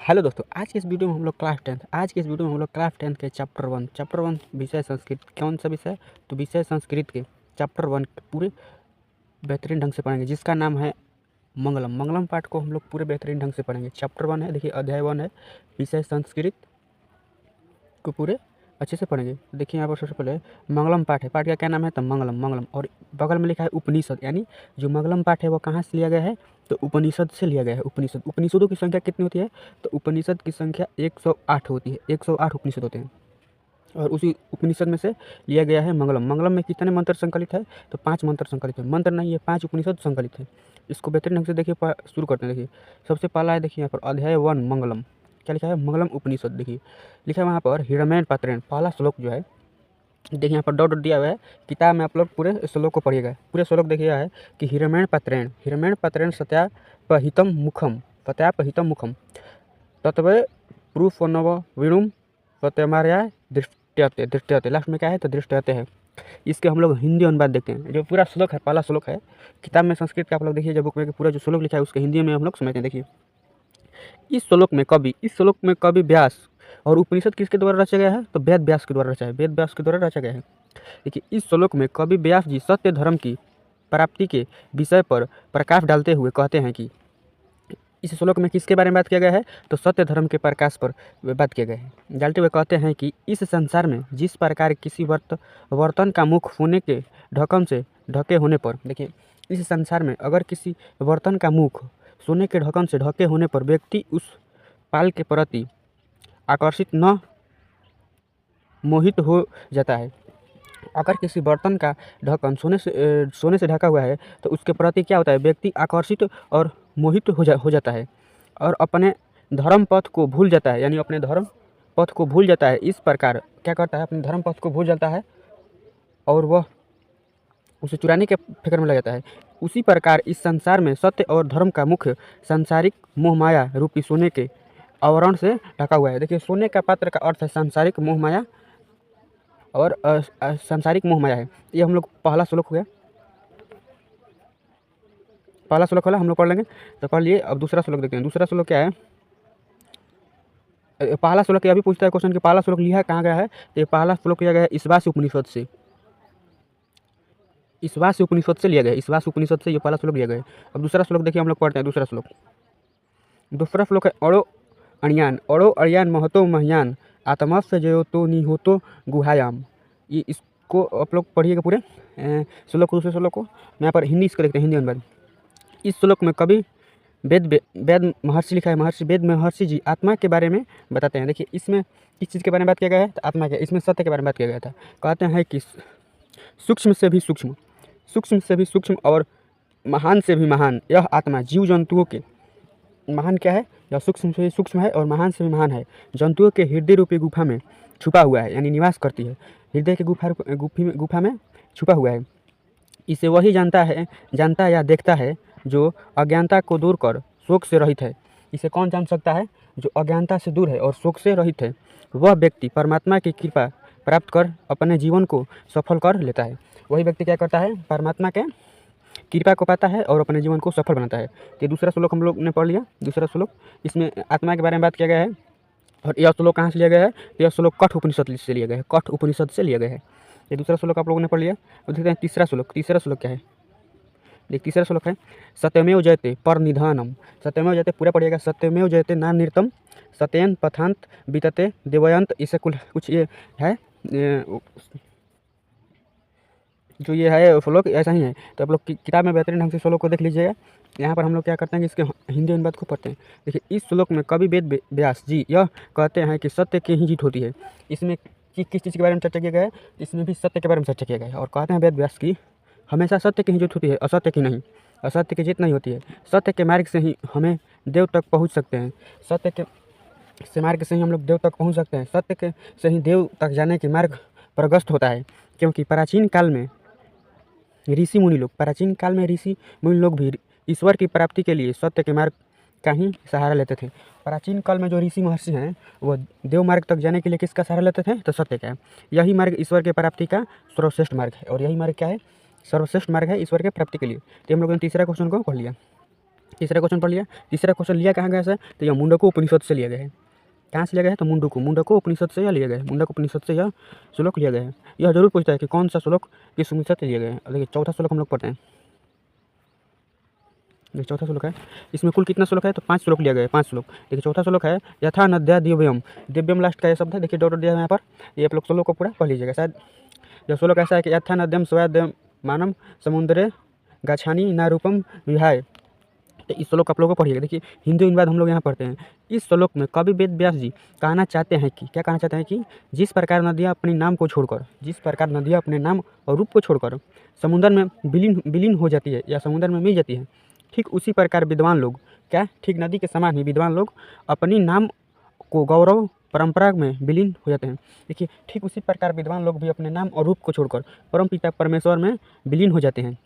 Hello दोस्तों, आज के इस वीडियो में हम लोग क्लास टेंथ के चैप्टर 1 विषय संस्कृत। कौन सा विषय? तो विषय संस्कृत के चैप्टर 1 पूरे बेहतरीन ढंग से पढ़ेंगे, जिसका नाम है मंगलम पाठ को हम लोग पूरे बेहतरीन ढंग से पढ़ेंगे। चैप्टर 1 है, देखिए अध्याय 1 है, विषय संस्कृत को पूरे अच्छे से पढ़ेंगे। देखिए यहाँ पर सबसे पहले मंगलम पाठ है। पाठ का क्या नाम है? तो मंगलम। और बगल में लिखा है उपनिषद, यानी जो मंगलम पाठ है वो कहाँ से लिया गया है? तो उपनिषद से लिया गया है। उपनिषदों की संख्या कितनी होती है? तो उपनिषद की संख्या 108 होती है। 108 उपनिषद होते हैं और उसी उपनिषद में से लिया गया है मंगलम में कितने मंत्र संकलित है? तो 5 मंत्र संकलित है। मंत्र नहीं है, 5 उपनिषद संकलित है। इसको बेहतरीन ढंग से देखिए, शुरू करते हैं। देखिए सबसे पहला है, देखिए यहाँ पर अध्याय 1 मंगलम। क्या लिखा है? मंगलम उपनिषद। देखिए लिखा है वहाँ पर हिरण्मय पात्रेण। पहला श्लोक जो है, देखिए यहाँ पर डॉट दिया हुआ है। किताब में आप लोग पूरे श्लोक को पढ़िएगा। पूरे श्लोक देखिए है कि हिरण्मय पात्रेण सत्यापहितम मुखम तत्व प्रूफनव विणुम सत्यमार्या दृष्टयते। लास्ट में क्या है? तो दृष्टयते है। इसके हम लोग हिंदी अनुवाद देखते हैं। जो पूरा श्लोक है, पहला श्लोक है किताब में संस्कृत का, आप लोग देखिए जब बुक में पूरा जो श्लोक लिखा है उसके हिंदी में हम लोग समझते हैं। देखिए इस श्लोक में कवि व्यास, और उपनिषद किसके द्वारा रचा गया है? तो वेद व्यास के द्वारा रचा गया है। देखिए इस श्लोक में कवि व्यास जी सत्य धर्म की प्राप्ति के विषय पर प्रकाश डालते हुए कहते हैं कि इस श्लोक में किसके बारे में बात किया गया है? तो सत्य धर्म के प्रकाश पर बात किया गया है। डालते हुए कहते हैं कि इस संसार में जिस प्रकार किसी बर्तन का मुख सोने के ढक्कन से ढके होने पर, देखिए इस संसार में अगर किसी बर्तन का मुख सोने के ढक्कन से ढके होने पर व्यक्ति उस पाल के प्रति आकर्षित न मोहित हो जाता है। अगर किसी बर्तन का ढक्कन सोने से ढका हुआ है तो उसके प्रति क्या होता है? व्यक्ति आकर्षित और मोहित हो जाता है और अपने धर्म पथ को भूल जाता है, यानी अपने धर्म पथ को भूल जाता है। इस प्रकार क्या करता है? अपने धर्म पथ को भूल जाता है और वह उसे चुराने के फिक्र में लग जाता है। उसी प्रकार इस संसार में सत्य और धर्म का मुख्य सांसारिक मोह माया रूपी सोने के आवरण से ढका हुआ है। देखिए सोने का पात्र का अर्थ है सांसारिक मोह माया, और सांसारिक मोह माया है। ये हम लोग पहला श्लोक हो गया। पहला श्लोक वाला हम लोग पढ़ लेंगे, तो पढ़ लिए। अब दूसरा श्लोक देखते हैं। दूसरा श्लोक क्या है? पहला श्लोक अभी पूछता है क्वेश्चन कि पहला श्लोक लिया कहाँ गया है? तो ये पहला श्लोक लिया गया है ईशावास्य उपनिषद से। ईशावास्य उपनिषद से लिया गया है। ईशावास्य उपनिषद से ये पहला श्लोक लिया गया है। अब दूसरा श्लोक देखिए, हम लोग पढ़ते हैं। दूसरा श्लोक है अड़ो अड़ियान महतो महियान आत्मस्य जयोतो निहोतो गुहायाम। ये इसको आप लोग पढ़िएगा पूरे श्लोक। दूसरे श्लोक को मैं यहाँ पर हिंदी इसको देखते हैं, हिंदी अनुवाद। इस श्लोक में कवि वेद महर्षि लिखा है। वेद महर्षि जी आत्मा के बारे में बताते हैं। देखिए इसमें किस चीज़ के बारे में बात किया गया है? तो आत्मा के, इसमें सत्य के बारे में बात किया गया था। कहते हैं कि सूक्ष्म से भी सूक्ष्म और महान से भी महान यह आत्मा जीव जंतुओं के, महान क्या है? यह सूक्ष्म से सूक्ष्म है और महान से भी महान है, जंतुओं के हृदय रूपी गुफा में छुपा हुआ है, यानी निवास करती है। हृदय के गुफा में छुपा हुआ है। इसे वही जानता या देखता है जो अज्ञानता को दूर कर शोक से रहित है। इसे कौन जान सकता है? जो अज्ञानता से दूर है और शोक से रहित है। वह व्यक्ति परमात्मा की कृपा प्राप्त कर अपने जीवन को सफल कर लेता है। वही व्यक्ति क्या करता है? परमात्मा के कृपा को पाता है और अपने जीवन को सफल बनाता है। तो दूसरा श्लोक हम लोग ने पढ़ लिया। दूसरा श्लोक, इसमें आत्मा के बारे में बात किया गया है। और यह श्लोक कहाँ से लिया गया है? यह श्लोक कठ उपनिषद से लिया गया है। कठ उपनिषद से लिया गया है। ये दूसरा श्लोक आप लोगों ने पढ़ लिया। अब देखते हैं तीसरा श्लोक क्या है? देख तीसरा श्लोक है सत्यमेव जयते पर निधानम। सत्यमेव जयते पूरा पढ़िएगा। सत्यमेव जयते नान्यतम सत्यन पथांत बीतते देवयंत। इसे कुछ ये है, जो ये है श्लोक ऐसा ही है। तो आप लोग किताब में बेहतरीन ढंग से श्लोक को देख लीजिएगा। यहाँ पर हम लोग क्या करते हैं कि इसके हिंदी अनुवाद को पढ़ते हैं। देखिए इस श्लोक में कवि वेद व्यास जी यह कहते हैं कि सत्य की ही जीत होती है। इसमें किस चीज़ के बारे में चर्चा किया गया है? इसमें भी सत्य के बारे में चर्चा किया गया है। और कहते हैं वेद व्यास की हमेशा सत्य की ही जीत होती है, असत्य की नहीं। असत्य की जीत नहीं होती है। सत्य के मार्ग से ही हमें देव तक पहुँच सकते हैं। सत्य के मार्ग से ही हम लोग देव तक पहुँच सकते हैं। सत्य के से ही देव तक जाने के मार्ग प्रशस्त होता है। क्योंकि प्राचीन काल में ऋषि मुनि लोग भी ईश्वर की प्राप्ति के लिए सत्य के मार्ग का ही सहारा लेते थे। प्राचीन काल में जो ऋषि महर्षि हैं वो देव मार्ग तक जाने के लिए किसका सहारा लेते थे? तो सत्य का। यही मार्ग ईश्वर के प्राप्ति का सर्वश्रेष्ठ मार्ग है। और यही मार्ग क्या है? सर्वश्रेष्ठ मार्ग है ईश्वर के प्राप्ति के लिए। तो हम लोगों ने तीसरा क्वेश्चन को पढ़ लिया। तीसरा क्वेश्चन पढ़ लिया। तीसरा क्वेश्चन लिया कहाँ गया है, तो यह मुंडको उपनिषद से लिया गया है। कहाँ से लिया गया है, तो मुंडको उपनिषद से यह लिया गया है। मुंडक उपनिषद से यह श्लोक लिया गया है। यह जरूर पूछता है कि कौन सा श्लोक किस उपनिषद से लिया गया है। देखिए चौथा श्लोक हम लोग पढ़ते हैं। देखिए चौथा श्लोक है, इसमें कुल कितना श्लोक है, तो 5 श्लोक लिया गया है, 5 श्लोक। देखिए चौथा श्लोक है यथा नद्या दिव्यम, दिव्यम लास्ट का ये शब्द है, देखिए डॉट दिया है यहाँ पर। ये आप लोग श्लोक को पूरा पढ़ लीजिएगा। शायद यह श्लोक ऐसा है कि यथा नद्यम स्वाद्यम मानम समुद्रे गाछानी ना रूपम विहाय। तो इस श्लोक आप लोगों को पढ़िएगा। देखिए हिंदी अनुवाद हम लोग यहाँ पढ़ते हैं। इस श्लोक में कवि वेद व्यास जी कहना चाहते हैं कि क्या कहना चाहते हैं कि जिस प्रकार नदियाँ अपने नाम को छोड़कर, जिस प्रकार नदियाँ अपने नाम और रूप को छोड़कर समुद्र में विलीन हो जाती है या समुद्र में मिल जाती है, ठीक उसी प्रकार विद्वान लोग क्या ठीक नदी के समान ही विद्वान लोग अपनी नाम को गौरव परंपरा में विलीन हो जाते हैं। देखिए ठीक उसी प्रकार विद्वान लोग भी अपने नाम और रूप को छोड़कर परम पिता परमेश्वर में विलीन हो जाते हैं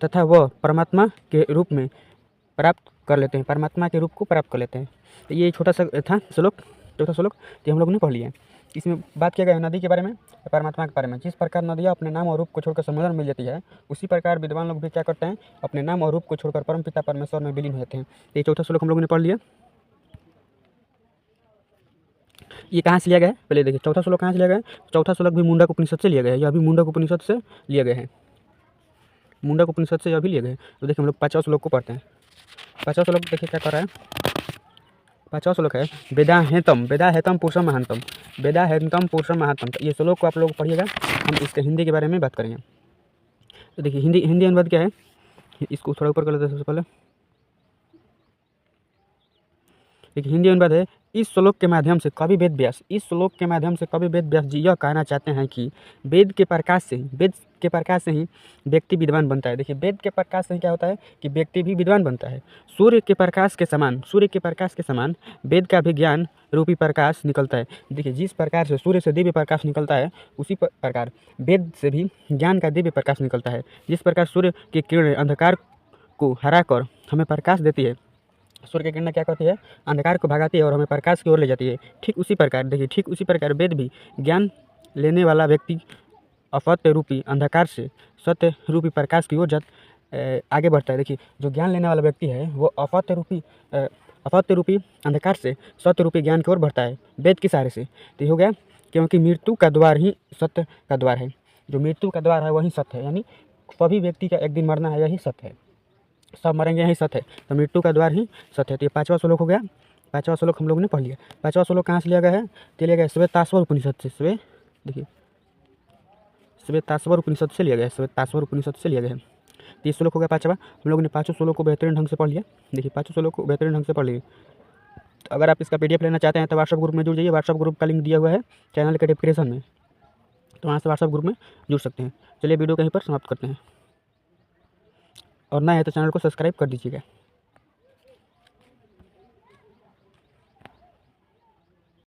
तथा वह परमात्मा के रूप में प्राप्त कर लेते हैं, परमात्मा के रूप को प्राप्त कर लेते हैं। तो ये छोटा सा था श्लोक, चौथा श्लोक जो हम लोगों ने पढ़ लिया है। इसमें बात किया गया है नदी के बारे में, परमात्मा के बारे में। जिस प्रकार नदियाँ अपने नाम और रूप को छोड़कर समुद्र में मिल जाती है, उसी प्रकार विद्वान लोग भी क्या करते हैं, अपने नाम और रूप को छोड़कर परम पिता परमेश्वर में विलीन हो जाते हैं। तो ये चौथा श्लोक हम लोगों ने पढ़ लिया। ये कहाँ से लिया गया है, पहले देखिए चौथा श्लोक कहाँ से लिया गया है। चौथा श्लोक भी मुंडक उपनिषद से लिया गया है। यह भी मुंडक उपनिषद से लिया गया है, मुंडक उपनिषद से यह भी लिया गया है। तो देखिए हम लोग 5वां श्लोक को पढ़ते हैं। 5वां श्लोक देखिए क्या कर रहा है। 5वां श्लोक है वेदाहेतम पुरुषम महांतम, वेदाहेतम पुरुषम महांतम। ये श्लोक को आप लोग पढ़िएगा। हम इसके हिंदी के बारे में बात करेंगे। तो देखिए हिंदी अनुवाद क्या है, इसको थोड़ा ऊपर कर लेते हैं सबसे पहले। देखिए हिंदी अनुवाद है, इस श्लोक के माध्यम से कवि वेद व्यास जी यह कहना चाहते हैं कि वेद के प्रकाश से ही व्यक्ति विद्वान बनता है। देखिए वेद के प्रकाश से क्या होता है कि व्यक्ति भी विद्वान बनता है। सूर्य के प्रकाश के समान वेद का भी ज्ञान रूपी प्रकाश निकलता है। देखिए जिस प्रकार से सूर्य से दिव्य प्रकाश निकलता है, उसी प्रकार वेद से भी ज्ञान का दिव्य प्रकाश निकलता है। जिस प्रकार सूर्य की किरणें अंधकार को हरा कर हमें प्रकाश देती है, सूर्य की किरणें क्या करती है, अंधकार को भगाती है और हमें प्रकाश की ओर ले जाती है। ठीक उसी प्रकार वेद भी ज्ञान लेने वाला व्यक्ति असत्य रूपी अंधकार से सत्य रूपी प्रकाश की ओर आगे बढ़ता है। देखिए जो ज्ञान लेने वाला व्यक्ति है वो असत्य रूपी अंधकार से सत्य रूपी ज्ञान की ओर बढ़ता है वेद के सहारे से। तो हो गया, क्योंकि मृत्यु का द्वार ही सत्य का द्वार है। जो मृत्यु का द्वार है वही सत्य है, यानी सभी व्यक्ति का एक दिन मरना है, यही सत्य है। सब मरेंगे यही सत्य है, तो मृत्यु का द्वार ही सत्य है। तो ये 5वां श्लोक हो गया। 5वां श्लोक हम लोगों ने पढ़ लिया। 5वां श्लोक कहाँ से लिया गया है, तो लिया गया श्वेताश्वर उपनिषद से। देखिए श्वेताश्वर उपनिषद से लिया गया है, श्वेताश्वर उपनिषद से लिया गया है। तो ये श्लोक हो गया 5वां। हम लोगों ने 5 श्लोक को बेहतरीन ढंग से पढ़ लिया। देखिए 5 श्लोक को बेहतरीन ढंग से पढ़ लिए। तो अगर आप इसका PDF लेना चाहते हैं तो व्हाट्सएप ग्रुप में जुड़ जाइए। व्हाट्सएप ग्रुप का लिंक दिया हुआ है चैनल के डिस्क्रिप्शन में, तो वहाँ से व्हाट्सएप ग्रुप में जुड़ सकते हैं। चलिए वीडियो कहीं पर समाप्त करते हैं, और नए है तो चैनल को सब्सक्राइब कर दीजिएगा।